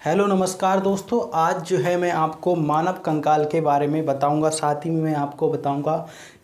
Hello नमस्कार दोस्तों। आज जो है मैं आपको मानव कंकाल के बारे में बताऊंगा, साथ ही में मैं आपको बताऊंगा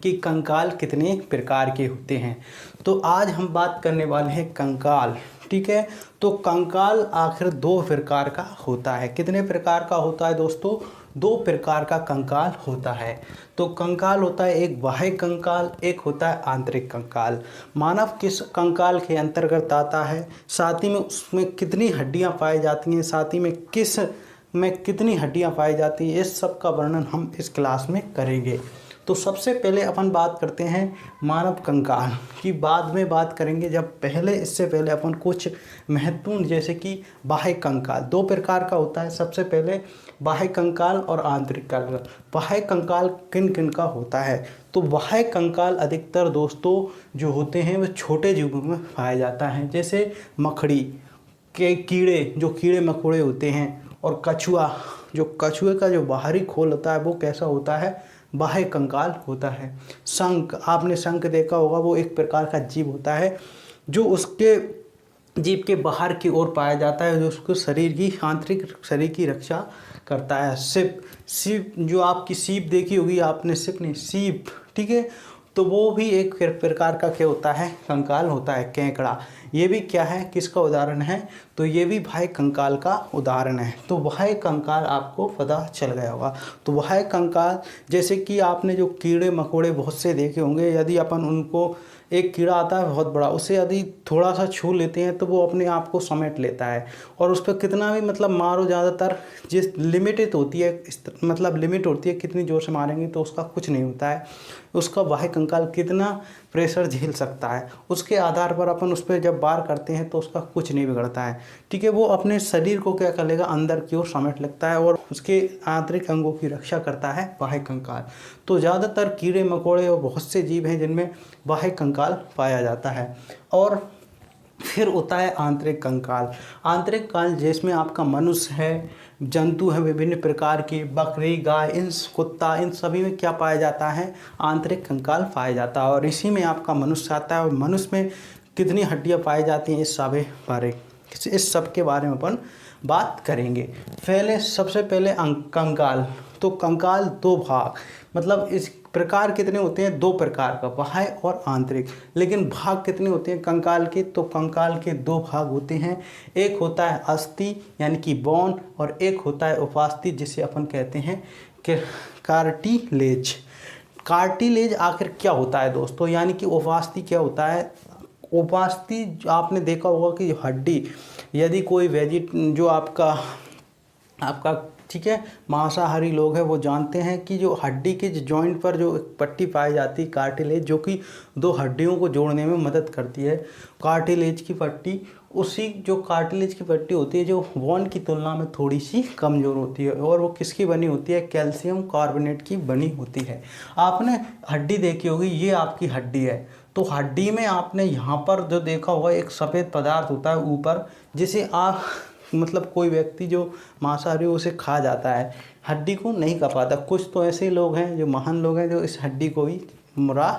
कि कंकाल कितने प्रकार के होते हैं। तो आज हम बात करने वाले हैं कंकाल, ठीक है। तो कंकाल आखिर दो प्रकार का होता है। कितने प्रकार का होता है दोस्तों? दो प्रकार का कंकाल होता है। तो कंकाल होता है एक बाह्य कंकाल, एक होता है आंतरिक कंकाल। मानव किस कंकाल के अंतर्गत आता है, साथ ही में उसमें कितनी हड्डियां पाई जाती हैं, साथ ही में कितनी हड्डियां पाई जाती हैं, इस सब का वर्णन हम इस क्लास में करेंगे। तो सबसे पहले अपन बात करते हैं मानव कंकाल की, बाद में बात करेंगे जब पहले इससे पहले अपन कुछ महत्वपूर्ण, जैसे कि बाह्य कंकाल दो प्रकार का होता है। सबसे पहले बाह्य कंकाल और आंतरिक कंकाल। बाह्य कंकाल किन किन का होता है? तो बाह्य कंकाल अधिकतर दोस्तों जो होते हैं वो छोटे जीवों में पाया जाता है, जैसे मकड़ी के कीड़े, जो कीड़े मकोड़े होते हैं, और कछुआ, जो कछुए का जो बाहरी खोल होता है वो कैसा होता है? बाह्य कंकाल होता है। शंख, आपने शंख देखा होगा, वो एक प्रकार का जीव होता है जो उसके जीभ के बाहर की ओर पाया जाता है, जो उसको शरीर की आंतरिक शरीर की रक्षा करता है। सिप, सीप, जो आपकी सीप देखी होगी आपने, सिप नहीं सीप, ठीक है। तो वो भी एक प्रकार का क्या होता है? कंकाल होता है। केकड़ा, ये भी क्या है, किसका उदाहरण है? तो ये भी बाह्य कंकाल का उदाहरण है। तो बाह्य कंकाल आपको पता चल गया होगा। तो बाह्य कंकाल जैसे कि आपने जो कीड़े मकोड़े बहुत से देखे होंगे, यदि अपन उनको, एक कीड़ा आता है बहुत बड़ा, उसे यदि थोड़ा सा छू लेते हैं तो वो अपने आप को समेट लेता है, और उस पर कितना भी मारो, ज़्यादातर जिस लिमिटेड होती है, लिमिट होती है, कितनी ज़ोर से मारेंगे तो उसका कुछ नहीं होता है। उसका बाह्य कंकाल कितना प्रेशर झेल सकता है, उसके आधार पर अपन उस पर जब वार करते हैं तो उसका कुछ नहीं बिगड़ता है, ठीक है। वो अपने शरीर को क्या कर लेगा, अंदर की ओर समेट लगता है, और उसके आंतरिक अंगों की रक्षा करता है बाह्य कंकाल। तो ज़्यादातर कीड़े मकोड़े और बहुत से जीव हैं जिनमें बाह्य कंकाल पाया जाता है। और फिर होता है आंतरिक कंकाल। आंतरिक कंकाल जिसमें आपका मनुष्य है, जंतु है विभिन्न प्रकार के, बकरी, गाय, इन कुत्ता, इन सभी में क्या पाया जाता है? आंतरिक कंकाल पाया जाता है। और इसी में आपका मनुष्य आता है। और मनुष्य में कितनी हड्डियां पाई जाती हैं, इस सब के बारे में अपन बात करेंगे। सबसे पहले कंकाल। तो कंकाल दो भाग, इस प्रकार कितने होते हैं? दो प्रकार का, बाह्य और आंतरिक। लेकिन भाग कितने होते हैं कंकाल के? तो कंकाल के दो भाग होते हैं। एक होता है अस्थि यानी कि बोन, और एक होता है उपास्थि जिसे अपन कहते हैं कि कार्टिलेज। कार्टिलेज आखिर क्या होता है दोस्तों? यानी कि उपास्थि क्या होता है? उपास्थि आपने देखा होगा कि हड्डी, यदि कोई जो आपका ठीक है, मांसाहारी लोग हैं वो जानते हैं कि जो हड्डी के जॉइंट पर जो पट्टी पाई जाती है कार्टिलेज, जो कि दो हड्डियों को जोड़ने में मदद करती है, कार्टिलेज की पट्टी, उसी जो कार्टिलेज की पट्टी होती है जो बोन की तुलना में थोड़ी सी कमज़ोर होती है, और वो किसकी बनी होती है? कैल्शियम कार्बोनेट की बनी होती है। आपने हड्डी देखी होगी, ये आपकी हड्डी है। तो हड्डी में आपने यहाँ पर जो देखा होगा एक सफ़ेद पदार्थ होता है ऊपर, जिसे आप कोई व्यक्ति जो मांसाहारी उसे खा जाता है, हड्डी को नहीं खा पाता। कुछ तो ऐसे लोग हैं जो महान लोग हैं जो इस हड्डी को भी मुरा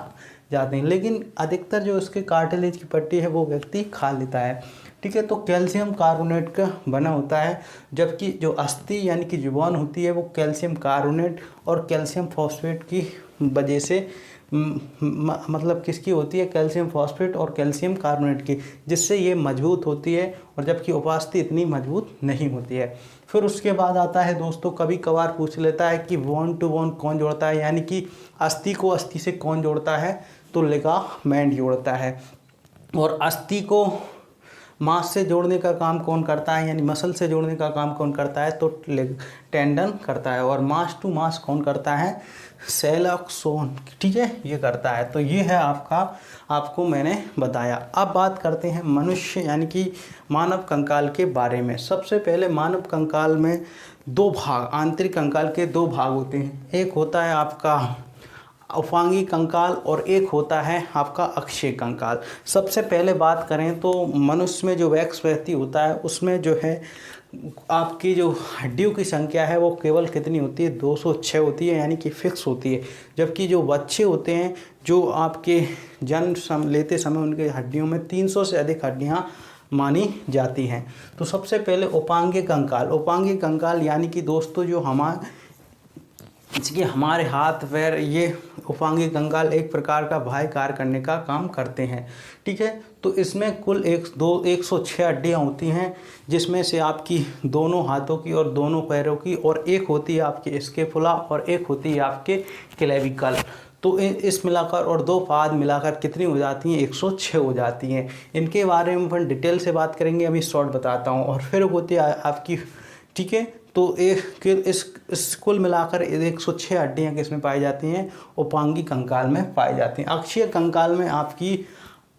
जाते हैं, लेकिन अधिकतर जो उसके कार्टिलेज की पट्टी है वो व्यक्ति खा लेता है, ठीक है। तो कैल्शियम कार्बोनेट का बना होता है, जबकि जो अस्थि यानी कि जुबान होती है वो कैल्शियम कार्बोनेट और कैल्शियम फॉस्फेट की वजह से किसकी होती है? कैल्शियम फॉस्फेट और कैल्शियम कार्बोनेट की, जिससे ये मजबूत होती है, और जबकि उपास्थि इतनी मजबूत नहीं होती है। फिर उसके बाद आता है दोस्तों, कभी कभार पूछ लेता है कि बोन टू बोन कौन जोड़ता है, यानी कि अस्थि को अस्थि से कौन जोड़ता है? तो लिगामेंट जोड़ता है। और अस्थि को मांस से जोड़ने का काम कौन करता है, यानी मसल से जोड़ने का काम कौन करता है? तो टेंडन करता है। और मांस टू मांस कौन करता है? सेल ऑक्सोन, ठीक है, ये करता है। तो ये है आपको मैंने बताया। अब बात करते हैं मनुष्य यानी कि मानव कंकाल के बारे में। सबसे पहले मानव कंकाल में दो भाग, आंतरिक कंकाल के दो भाग होते हैं। एक होता है आपका उपांगी कंकाल और एक होता है आपका अक्षीय कंकाल। सबसे पहले बात करें तो मनुष्य में जो वयस्क व्यक्ति होता है उसमें जो है आपकी जो हड्डियों की संख्या है वो केवल कितनी होती है? 206 होती है, यानी कि फिक्स होती है। जबकि जो बच्चे होते हैं जो आपके जन्म लेते समय उनके हड्डियों में 300 से अधिक हड्डियां मानी जाती हैं। तो सबसे पहले उपांगिक कंकाल। उपांगिक कंकाल यानी कि दोस्तों जो हमारे हाथ पैर, ये उपांगिक कंकाल एक प्रकार का बाह्य कार्य करने का काम करते हैं। ठीक है, तो इसमें कुल 106 हड्डियाँ होती हैं, जिसमें से आपकी दोनों हाथों की और दोनों पैरों की, और एक होती है आपकी स्कैपुला और एक होती है आपके क्लेविकल। तो इस मिलाकर और दो पाद मिलाकर कितनी हो जाती हैं? 106 हो जाती हैं। इनके बारे में अपन डिटेल से बात करेंगे, अभी शॉर्ट बताता हूँ। और फिर होती है आपकी, ठीक है, तो इस कुल मिलाकर 106 हड्डियाँ किसमें पाई जाती हैं? उपांगिक कंकाल में पाई जाती हैं। अक्षीय कंकाल में आपकी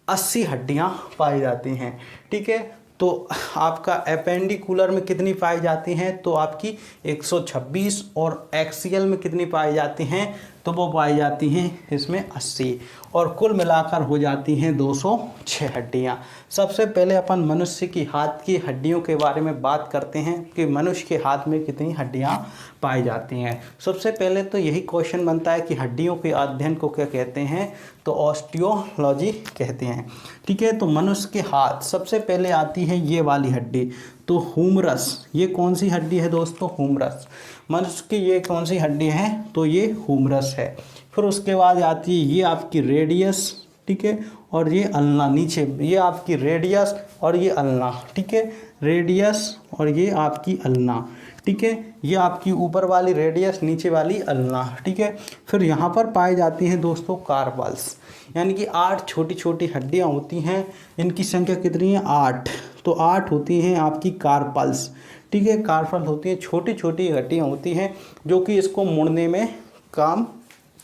80 हड्डियाँ पाई जाती हैं। ठीक है, तो आपका एपेंडिकुलर में कितनी पाई जाती हैं? तो आपकी 126। और एक्सियल में कितनी पाई जाती हैं? तो वो पाई जाती हैं इसमें 80, और कुल मिलाकर हो जाती हैं 206 हड्डियाँ। सबसे पहले अपन मनुष्य की हाथ की हड्डियों के बारे में बात करते हैं कि मनुष्य के हाथ में कितनी हड्डियाँ पाई जाती हैं। सबसे पहले तो यही क्वेश्चन बनता है कि हड्डियों के अध्ययन को क्या कहते हैं? तो ऑस्टियोलॉजी कहते हैं। ठीक है, तो मनुष्य के हाथ सबसे पहले आती है ये वाली हड्डी, तो हुमरस। ये कौन सी हड्डी है दोस्तों? हुमरस। मनुष्य की ये कौन सी हड्डी है? तो ये हुमरस है। फिर उसके बाद आती है ये आपकी रेडियस, ठीक है, और ये अल्ना नीचे, ये आपकी रेडियस और ये अल्ना, ठीक है, रेडियस और ये आपकी अल्ना, ठीक है, ये आपकी ऊपर वाली रेडियस, नीचे वाली अल्ना, ठीक है। फिर यहाँ पर पाई जाती हैं दोस्तों कार्पल्स, यानी कि 8 छोटी छोटी हड्डियाँ होती हैं। इनकी संख्या कितनी है? 8। तो 8 होती हैं आपकी कार्पल्स, ठीक है। कार्पल होती हैं, छोटी छोटी हड्डियाँ होती हैं जो कि इसको मुड़ने में काम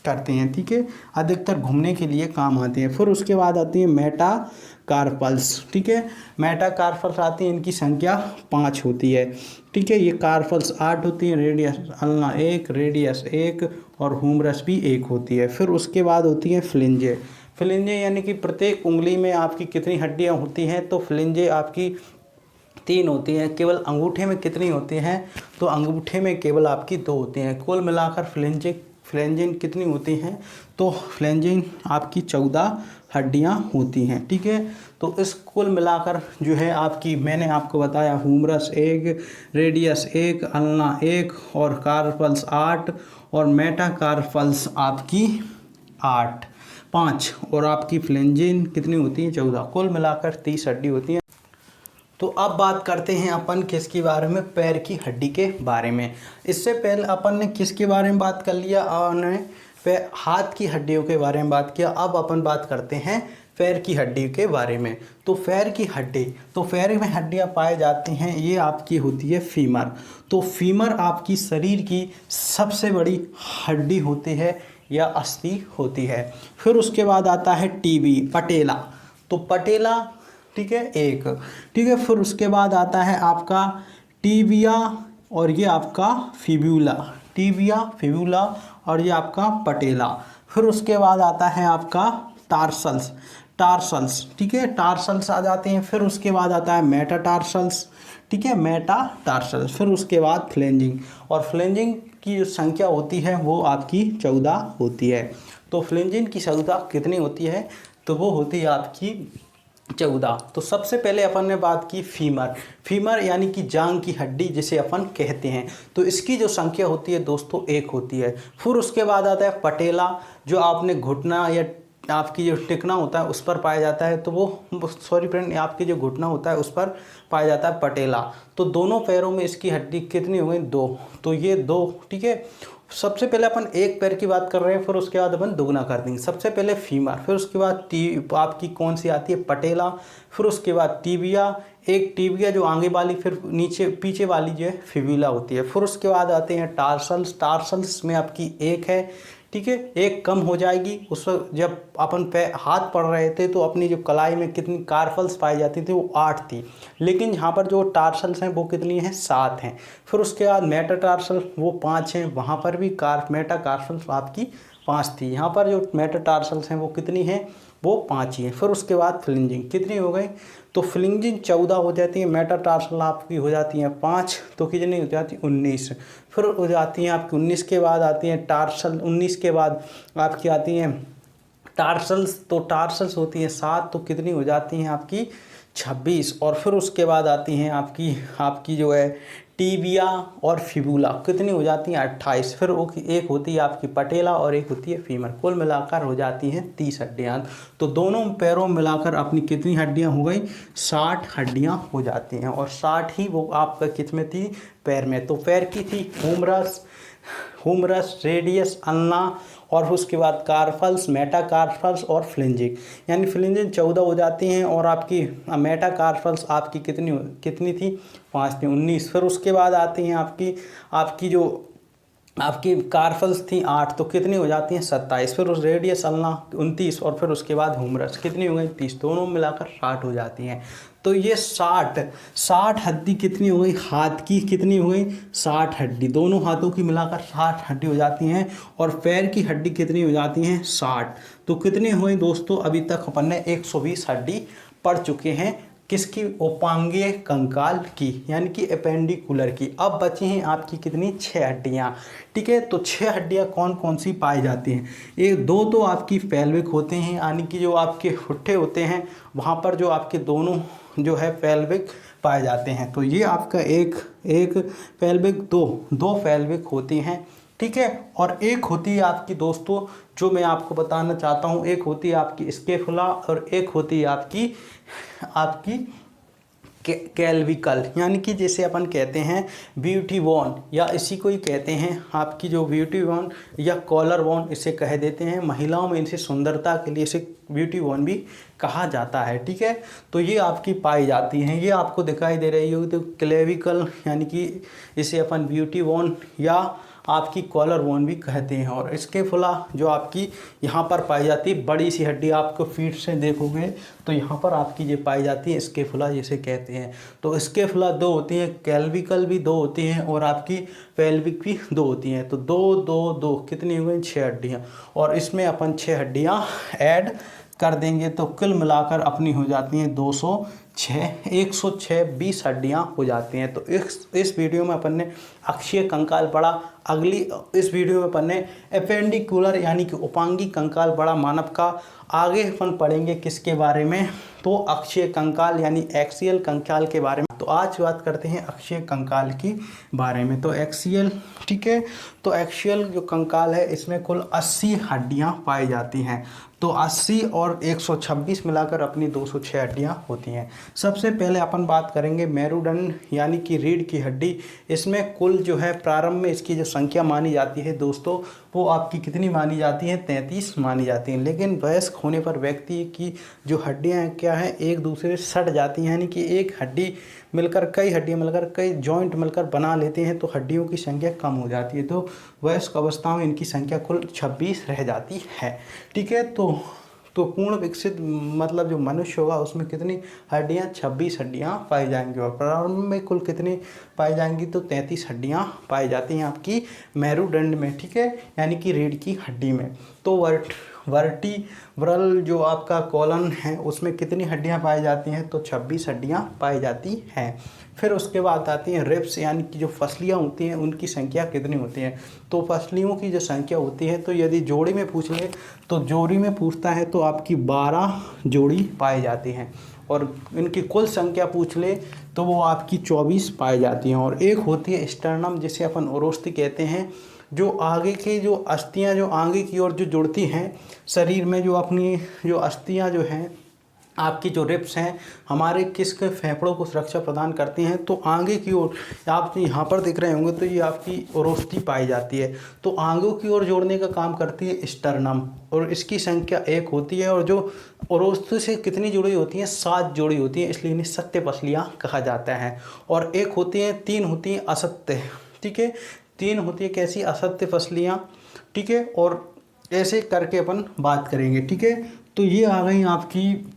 करते हैं, ठीक है, अधिकतर घूमने के लिए काम आते हैं। फिर उसके बाद आती है मेटा कार्पल्स, ठीक है, मेटा कार्पल्स आती हैं, इनकी संख्या 5 होती है, ठीक है। ये कार्पल्स 8 होती हैं, रेडियस अल्ना 1, रेडियस 1 और हुमरस भी 1 होती है। फिर उसके बाद होती है फ्लिंजे। फ्लिंजे यानी कि प्रत्येक उंगली में आपकी कितनी हड्डियाँ होती हैं? तो फ्लिंजे आपकी 3 होती हैं। केवल अंगूठे में कितनी होती हैं? तो अंगूठे में केवल आपकी 2 होती हैं। कुल मिलाकर फ्लेंजिन कितनी होती हैं? तो फ्लेंजिन आपकी 14 हड्डियां होती हैं, ठीक है। तो इस कुल मिलाकर जो है आपकी, मैंने आपको बताया, हुमरस 1, रेडियस 1, अल्ना 1 और कार्पल्स 8 और मेटाकार्पल्स आपकी 5 और आपकी फ्लेंजिन कितनी होती है? 14। कुल मिलाकर 30 हड्डी होती हैं। तो अब बात करते हैं अपन किसके बारे में? पैर की हड्डी के बारे में। इससे पहले अपन ने किसके बारे में बात कर लिया? हाथ की हड्डियों के बारे में बात किया। अब अपन बात करते हैं पैर की हड्डी के बारे में। तो पैर की हड्डी, तो पैर में हड्डियां पाई जाती हैं, ये आपकी होती है फीमर। तो फीमर आपकी शरीर की सबसे बड़ी हड्डी होती है या अस्थि होती है। फिर उसके बाद आता है टीबी, पटेला। तो पटेला, ठीक है, एक, ठीक है। फिर उसके बाद आता है आपका टीबिया और ये आपका फिब्यूला, टीबिया, फिब्यूला और ये आपका पटेला। फिर उसके बाद आता है आपका टार्सल्स, ठीक है, टार्सल्स आ जाते हैं। फिर उसके बाद आता है मेटाटार्सल्स, ठीक है, मेटाटार्सल्स। फिर उसके बाद फ्लेंजिंग, और फ्लेंजिंग की जो संख्या होती है वो आपकी 14 होती है। तो फ्लेंजिंग की संख्या कितनी होती है? तो वो होती है आपकी 14। तो सबसे पहले अपन ने बात की फीमर यानी कि जांग की हड्डी जिसे अपन कहते हैं। तो इसकी जो संख्या होती है दोस्तों 1 होती है। फिर उसके बाद आता है पटेला, जो आपने घुटना या आपकी जो टिकना होता है उस पर पाया जाता है। तो वो सॉरी फ्रेंड, आपकी जो घुटना होता है उस पर पाया जाता है पटेला। तो दोनों पैरों में इसकी हड्डी कितनी हो गई? 2। तो ये 2, ठीक है। सबसे पहले अपन एक पैर की बात कर रहे हैं, फिर उसके बाद अपन दुगना कर देंगे। सबसे पहले फीमर, फिर उसके बाद आपकी कौन सी आती है? पटेला। फिर उसके बाद टीबिया, एक टीबिया जो आगे वाली, फिर नीचे पीछे वाली जो है फिब्यूला होती है। फिर उसके बाद आते हैं टार्सल्स में आपकी 1 है, ठीक है, 1 कम हो जाएगी। उस वक्त जब अपन हाथ पढ़ रहे थे तो अपनी जो कलाई में कितनी कार्पल्स पाई जाती थी? वो 8 थी, लेकिन यहाँ पर जो टार्सल्स हैं वो कितनी हैं? 7 हैं। फिर उसके बाद मेटाटार्सल, वो 5 हैं, वहाँ पर भी मेटाकार्पल्स आपकी 5 थी। यहाँ पर जो मेटाटार्सल्स हैं वो कितनी हैं? वो 5 ही हैं। फिर उसके बाद फ्लिंजिंग कितनी हो गई? तो फ्लिंजिंग 14 हो जाती है, मेटाटार्सल आपकी हो जाती हैं 5, तो कितनी हो जाती है? 19। फिर हो जाती हैं आपकी 19 के बाद आती हैं टार्सल, 19 के बाद आपकी आती हैं टार्सल्स। तो टार्सल्स होती हैं 7, तो कितनी हो जाती हैं आपकी? 26 और फिर उसके बाद आती हैं आपकी आपकी जो है टीबिया और फिबुला, कितनी हो जाती हैं 28। फिर एक होती है आपकी पटेला और एक होती है फीमर, कुल मिलाकर हो जाती हैं 30 हड्डियाँ। तो दोनों पैरों में मिलाकर अपनी कितनी हड्डियाँ हो गई, 60 हड्डियाँ हो जाती हैं। और 60 ही वो आपका किसमें थी, पैर में। तो पैर की थी हुमरस, रेडियस, अल्ना और उसके बाद कार्पल्स, मेटाकार्पल्स और फ्लिंजिक। यानी फ्लिंजिक 14 हो जाती हैं और आपकी मेटाकार्पल्स आपकी कितनी थी, 5 थी, 19। फिर उसके बाद आती हैं आपकी जो आपकी कार्पल्स थी 8, तो कितनी हो जाती हैं 27। फिर उस रेडियस अल्ना 29 और फिर उसके बाद हुमरस कितनी हो गई 30, दोनों मिलाकर 60 हो जाती हैं। तो ये 60 हड्डी कितनी हो गई, हाथ की कितनी हो गई 60 हड्डी, दोनों हाथों की मिलाकर 60 हड्डी हो जाती हैं। और पैर की हड्डी कितनी हो जाती हैं 60। तो कितनी हुई दोस्तों, अभी तक अपन ने 120 हड्डी पढ़ चुके हैं, किसकी, उपांगीय कंकाल की, यानी कि एपेंडिकुलर की। अब बची हैं आपकी कितनी, 6 हड्डियाँ। ठीक है, तो 6 हड्डियाँ कौन कौन सी पाई जाती हैं, एक दो तो आपकी पेल्विक होते हैं, यानी कि जो आपके हुट्ठे होते हैं वहाँ पर जो आपके दोनों जो है पेल्विक पाए जाते हैं। तो ये आपका एक पेल्विक, दो पेल्विक होती हैं। ठीक है, और एक होती है आपकी दोस्तों जो मैं आपको बताना चाहता हूँ, एक होती है आपकी स्केफुला और एक होती है आपकी कैल्विकल, यानी कि जैसे अपन कहते हैं ब्यूटी बोन, या इसी को ही कहते हैं आपकी जो ब्यूटी बोन या कॉलर बोन इसे कह देते हैं। महिलाओं में इसे सुंदरता के लिए इसे ब्यूटी बोन भी कहा जाता है। ठीक है, तो ये आपकी पाई जाती हैं, ये आपको दिखाई दे रही होगी। तो क्लेविकल यानी कि इसे अपन ब्यूटी बोन या आपकी कॉलर बोन भी कहते हैं। और स्केफुला जो आपकी यहाँ पर पाई जाती है, बड़ी सी हड्डी, आपको फीट से देखोगे तो यहाँ पर आपकी ये पाई जाती है स्केफुला जिसे कहते हैं। तो स्केफुला 2 होती हैं, कैल्विकल भी 2 होती हैं और आपकी पेल्विक भी 2 होती हैं। तो 2 2 2 कितनी हो गई, 6 हड्डियाँ। और इसमें अपन 6 हड्डियाँ ऐड कर देंगे तो कुल मिलाकर अपनी हो जाती हैं 106 20 हड्डियाँ हो जाती हैं। तो इस वीडियो में अपन ने अक्षीय कंकाल पढ़ा। अगली इस वीडियो में अपन ने एपेंडिकुलर यानी कि उपांगी कंकाल पढ़ा मानव का। आगे अपन पढ़ेंगे किसके बारे में, तो अक्षीय कंकाल यानी एक्सियल कंकाल के बारे में। तो आज बात करते हैं अक्षीय कंकाल के बारे में। तो एक्सियल, ठीक है, तो एक्सियल जो कंकाल है इसमें कुल 80 हड्डियाँ पाई जाती हैं। तो 80 और 126 मिलाकर अपनी 206 हड्डियाँ होती हैं। सबसे पहले अपन बात करेंगे मेरुदंड यानी कि रीढ़ की हड्डी। इसमें कुल जो है प्रारंभ में इसकी जो संख्या मानी जाती है दोस्तों, वो आपकी कितनी मानी जाती है, 33 मानी जाती हैं। लेकिन वयस्क होने पर व्यक्ति की जो हड्डियाँ क्या हैं, एक दूसरे से सट जाती हैं, यानी कि एक हड्डी मिलकर कई हड्डियाँ मिलकर कई जॉइंट मिलकर बना लेते हैं, तो हड्डियों की संख्या कम हो जाती है। तो वयस्क अवस्था में इनकी संख्या कुल 26 रह जाती है। ठीक है, तो पूर्ण विकसित मतलब जो मनुष्य होगा उसमें कितनी हड्डियाँ, 26 हड्डियाँ पाई जाएंगी। और प्रारंभ में कुल कितनी पाई जाएंगी, तो 33 हड्डियाँ पाई जाती हैं आपकी मेरुदंड में। ठीक है, यानी कि रीढ़ की हड्डी में। तो वर्टिब्रल जो आपका कॉलन है उसमें कितनी हड्डियाँ पाई जाती हैं, तो 26 हड्डियाँ पाई जाती हैं। फिर उसके बाद आती हैं रिब्स यानी कि जो फसलियाँ होती हैं उनकी संख्या कितनी होती है। तो फसलियों की जो संख्या होती है, तो यदि जोड़ी में पूछ ले तो जोड़ी में पूछता है तो आपकी 12 जोड़ी पाई जाती हैं। और इनकी कुल संख्या पूछ ले तो वो आपकी 24 पाई जाती हैं। और एक होती है स्टर्नम जिसे अपन ओरोस्ती कहते हैं, जो आगे के जो अस्थियां जो आगे की ओर जो जुड़ती हैं शरीर में, जो अपनी जो अस्थियां जो हैं आपकी जो रिब्स हैं हमारे किसके फेफड़ों को सुरक्षा प्रदान करती हैं। तो आगे की ओर आप यहाँ पर देख रहे होंगे तो ये आपकी ओरोस्ती पाई जाती है। तो आंगों की ओर जोड़ने का काम करती है स्टर्नम और इसकी संख्या 1 होती है। और जो ओरोस्ती से कितनी जुड़ी होती हैं, 7 जोड़ी होती हैं, इसलिए इन्हें सत्य पसलियाँ कहा जाता है। और 1 होती हैं, 3 होती हैं असत्य। ठीक है, 3 होती है कैसी, असत्य फसलियाँ। ठीक है, और ऐसे करके अपन बात करेंगे। ठीक है, तो ये आ गई आपकी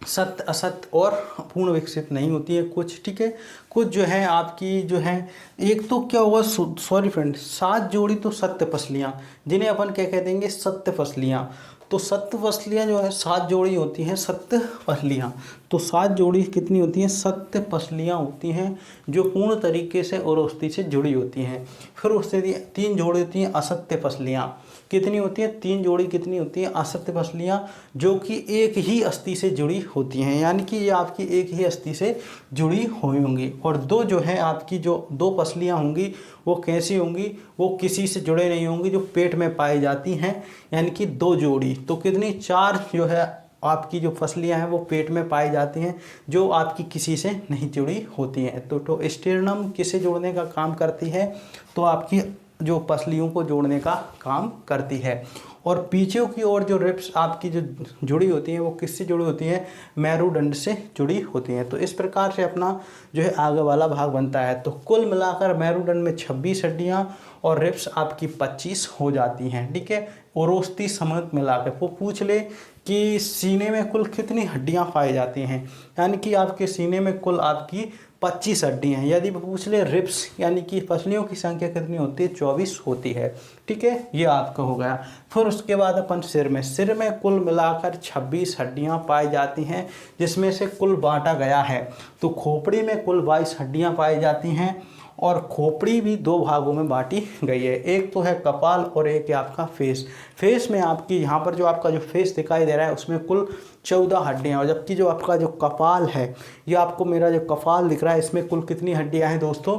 सत्य असत्य और पूर्ण विकसित नहीं होती है कुछ। ठीक है, कुछ जो है आपकी जो है, एक तो क्या होगा, सॉरी फ्रेंड, 7 जोड़ी तो सत्य फसलियाँ जिन्हें अपन क्या कह देंगे, सत्य फसलियाँ। तो सत्य फसलियाँ जो है 7 जोड़ी होती हैं सत्य फसलियाँ। तो 7 जोड़ी कितनी होती हैं, सत्य पसलियाँ होती हैं जो पूर्ण तरीके से ओरोस्ती से जुड़ी होती हैं। फिर उससे 3 जोड़ी होती हैं असत्य पसलियाँ, कितनी होती हैं, 3 जोड़ी कितनी होती हैं असत्य पसलियाँ, जो कि एक ही अस्थि से जुड़ी होती हैं, यानी कि ये आपकी एक ही अस्थि से जुड़ी हुई होंगी। और 2 जो है आपकी जो 2 पसलियाँ होंगी वो कैसी होंगी, वो किसी से जुड़े नहीं होंगी, जो पेट में पाई जाती हैं, यानी कि 2 जोड़ी। तो कितनी, 4 जो है आपकी जो फसलियाँ हैं वो पेट में पाई जाती हैं, जो आपकी किसी से नहीं जुड़ी होती हैं। तो स्टेरनम किसे जोड़ने का काम करती है, तो आपकी जो पसलियों को जोड़ने का काम करती है। और पीछे की ओर जो रिब्स आपकी जो जुड़ी होती हैं वो किससे जुड़ी होती हैं, मेरुदंड से जुड़ी होती हैं। तो इस प्रकार से अपना जो है आगे वाला भाग बनता है। तो कुल मिलाकर मेरुदंड में 26 हड्डियाँ और रिब्स आपकी 25 हो जाती हैं, ठीक है। ओरोस्ती समेत मिलाकर वो पूछ ले कि सीने में कुल कितनी हड्डियां पाई जाती हैं, यानी कि आपके सीने में कुल आपकी 25 हड्डियां हैं। यदि पूछ ले रिब्स यानी कि पसलियों की संख्या कितनी होती है, 24 होती है, ठीक है। ये आपका हो गया। फिर उसके बाद अपन सिर में कुल मिलाकर 26 हड्डियां पाई जाती हैं, जिसमें से कुल बांटा गया है। तो खोपड़ी में कुल 22 हड्डियां पाई जाती हैं, और खोपड़ी भी 2 भागों में बांटी गई है, एक तो है कपाल और एक है आपका फेस में आपकी यहाँ पर जो आपका जो फेस दिखाई दे रहा है उसमें कुल 14 हड्डियाँ, और जबकि जो आपका जो कपाल है, ये आपको मेरा जो कपाल दिख रहा है इसमें कुल कितनी हड्डियाँ हैं दोस्तों,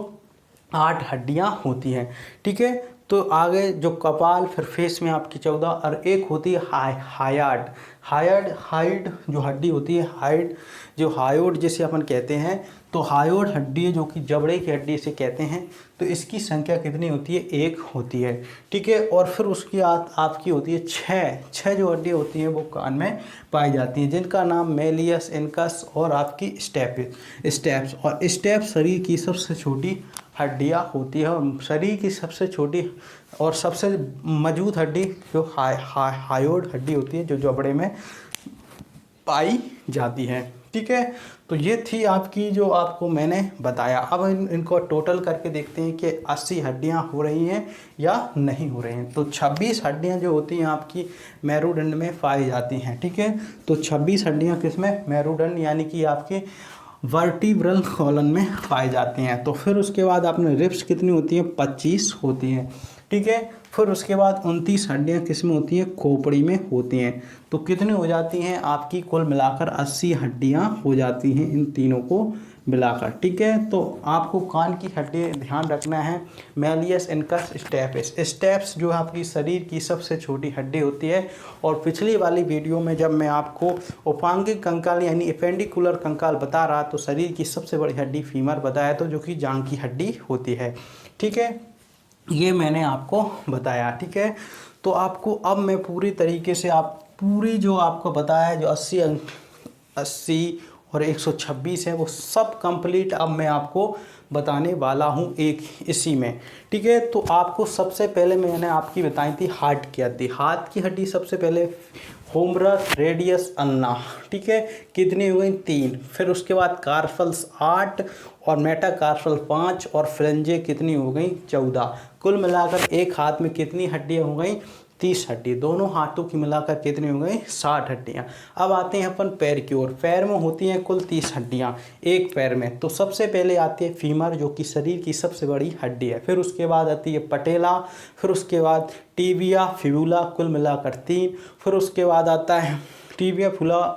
8 हड्डियाँ होती हैं, ठीक है। तो आगे जो कपाल, फिर फेस में आपकी 14, और एक होती है हाइड जो हड्डी होती है, हायोड जिसे अपन कहते हैं। तो हायोड हड्डी है जो कि जबड़े की हड्डी से कहते हैं। तो इसकी संख्या कितनी होती है, 1 होती है, ठीक है। और फिर उसकी आपकी होती है 6 जो हड्डी होती हैं वो कान में पाई जाती हैं, जिनका नाम मेलियस, इनकस और आपकी स्टेप्स। और स्टेप्स शरीर की सबसे छोटी हड्डियाँ होती है, और शरीर की सबसे छोटी और सबसे मजबूत हड्डी जो हायोड हड्डी होती है, जो जबड़े में पाई जाती है, ठीक है। तो ये थी आपकी जो आपको मैंने बताया। अब इनको टोटल करके देखते हैं कि 80 हड्डियां हो रही हैं या नहीं हो रही हैं। तो 26 हड्डियां जो होती हैं आपकी मेरुदंड में पाई जाती हैं, ठीक है। तो 26 हड्डियां किसमें, मेरुदंड यानी कि आपके वर्टिब्रल कॉलम में पाई जाती हैं। तो फिर उसके बाद आपने रिब्स कितनी होती हैं, 25 होती हैं, ठीक है। फिर उसके बाद 29 हड्डियाँ किस में होती हैं, खोपड़ी में होती हैं। तो कितनी हो जाती हैं आपकी, कुल मिलाकर 80 हड्डियाँ हो जाती हैं इन तीनों को मिलाकर, ठीक है। तो आपको कान की हड्डी ध्यान रखना है, मेलियस, इनकस, स्टेप्स जो आपकी शरीर की सबसे छोटी हड्डी होती है। और पिछली वाली वीडियो में जब मैं आपको उपांगिक कंकाल यानी एपेंडिकुलर कंकाल बता रहा, तो शरीर की सबसे बड़ी हड्डी फीमर बताया, तो जो कि जांघ की हड्डी होती है, ठीक है। ये मैंने आपको बताया, ठीक है। तो आपको अब मैं पूरी तरीके से पूरी जो आपको बताया, जो 80 और 126 है, वो सब कंप्लीट अब मैं आपको बताने वाला हूँ एक इसी में, ठीक है। तो आपको सबसे पहले मैंने आपकी बताई थी हार्ट की हड्डी। हाथ की हड्डी सबसे पहले होमरस, रेडियस, अन्ना, ठीक है। कितनी हो गई, 3। फिर उसके बाद कार्पल्स 8 और मेटाकार्पल 5 और फ्लेंजे कितनी हो गई, 14। कुल मिलाकर एक हाथ में कितनी हड्डियाँ हो गई, 30 हड्डी। दोनों हाथों की मिलाकर कितनी हो गई, 60 हड्डियाँ। अब आते हैं अपन पैर की ओर। पैर में होती हैं कुल 30 हड्डियाँ एक पैर में। तो सबसे पहले आती है फीमर, जो कि शरीर की सबसे बड़ी हड्डी है। फिर उसके बाद आती है पटेला, फिर उसके बाद टिबिया, फिबुला, कुल मिलाकर 3। फिर उसके बाद आता है टिबिया,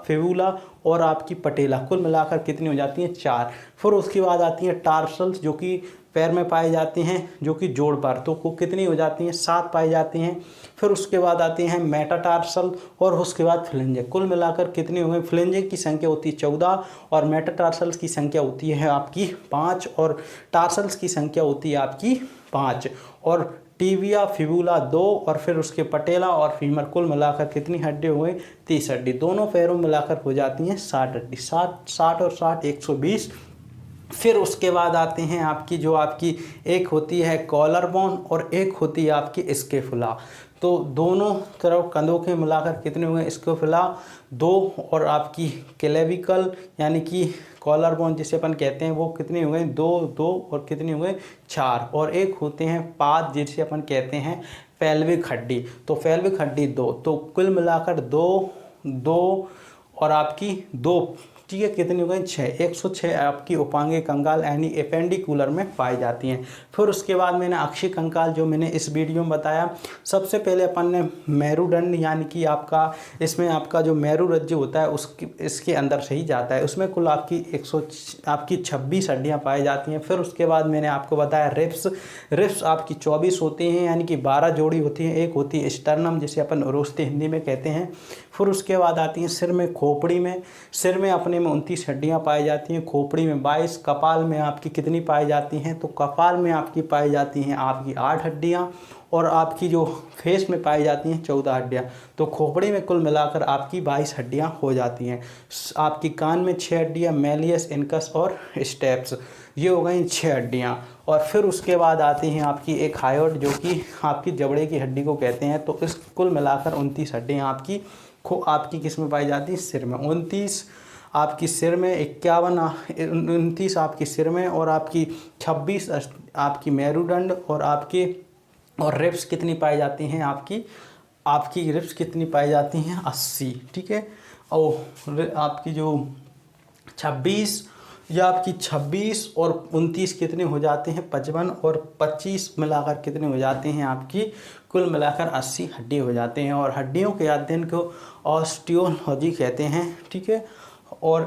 फिबुला और आपकी पटेला, कुल मिलाकर कितनी हो जाती हैं, 4। फिर उसके बाद आती हैं टार्सल्स, जो कि पैर में पाई जाती हैं, जो कि जोड़ पर, तो को कितनी हो जाती हैं, 7 पाई जाती हैं। फिर उसके बाद आती हैं मेटाटार्सल और उसके बाद फ्लेंजे, कुल मिलाकर कितनी हो गई, फ्लेंजे की संख्या होती है 14 और मेटाटार्सल्स की संख्या होती है आपकी 5 और टार्सल्स की संख्या होती है आपकी 5 और टिबिया, फिबुला 2 और फिर उसके पटेला और फीमर, कुल मिलाकर कितनी हड्डी हो गई, 30 हड्डी। दोनों पैरों मिलाकर हो जाती हैं 60 हड्डी। 60 और 60 120। फिर उसके बाद आते हैं आपकी जो आपकी एक होती है कॉलर बोन और एक होती है आपकी स्कैपुला। तो दोनों तरफ कंधों के मिलाकर कितने हुए, स्कैपुला 2 और आपकी क्लेविकल यानी कि कॉलर बोन जिसे अपन कहते हैं वो कितने हुए, 2 और कितने हुए, 4। और एक होते हैं पाद जिसे अपन कहते हैं पेल्विक हड्डी। तो पेल्विक हड्डी 2, तो कुल मिलाकर 2 और आपकी 2 ठीक है, कितनी हो गई 6, 106 आपकी उपांगीय कंकाल यानी एपेंडिकुलर में पाई जाती हैं। फिर उसके बाद मैंने अक्षीय कंकाल जो मैंने इस वीडियो में बताया, सबसे पहले अपन ने मेरुदंड यानी कि आपका इसमें आपका जो मेरुरज्जु होता है उसकी इसके अंदर से ही जाता है, उसमें कुल आपकी 26 हड्डियाँ पाई जाती हैं। फिर उसके बाद मैंने आपको बताया रिप्स आपकी 24 होती हैं यानी कि 12 जोड़ी होती हैं, एक होती है स्टर्नम जिसे अपन उरोस्ते हिंदी में कहते हैं। फिर उसके बाद आती हैं सिर में, खोपड़ी में, सिर में अपने में 29 हड्डियाँ पाई जाती हैं, खोपड़ी में 22, कपाल में आपकी कितनी पाई जाती हैं, तो कपाल में आपकी पाई जाती हैं आपकी 8 हड्डियाँ, और आपकी जो फेस में पाई जाती हैं 14 हड्डियाँ। तो खोपड़ी में कुल मिलाकर आपकी 22 हड्डियाँ हो जाती हैं। आपकी कान में 6 हड्डियाँ, मैलियस, इनकस और स्टेप्स, ये हो गई 6 हड्डियाँ। और फिर उसके बाद आती हैं आपकी एक हायोइड जो कि आपकी जबड़े की हड्डी को कहते हैं। तो इस कुल मिलाकर 29 हड्डियाँ आपकी किस में पाई जाती है, सिर में। 29 आपकी सिर में, 29 आपकी सिर में, और आपकी 26 आपकी मेरुदंड, और रिब्स कितनी पाई जाती हैं आपकी रिब्स कितनी पाई जाती हैं 80, ठीक है। और आपकी जो 26 और 29 कितने हो जाते हैं 55, और 25 मिलाकर कितने हो जाते हैं आपकी कुल मिलाकर 80 हड्डी हो जाते हैं। और हड्डियों के अध्ययन को ऑस्टियोलॉजी कहते हैं, ठीक है। और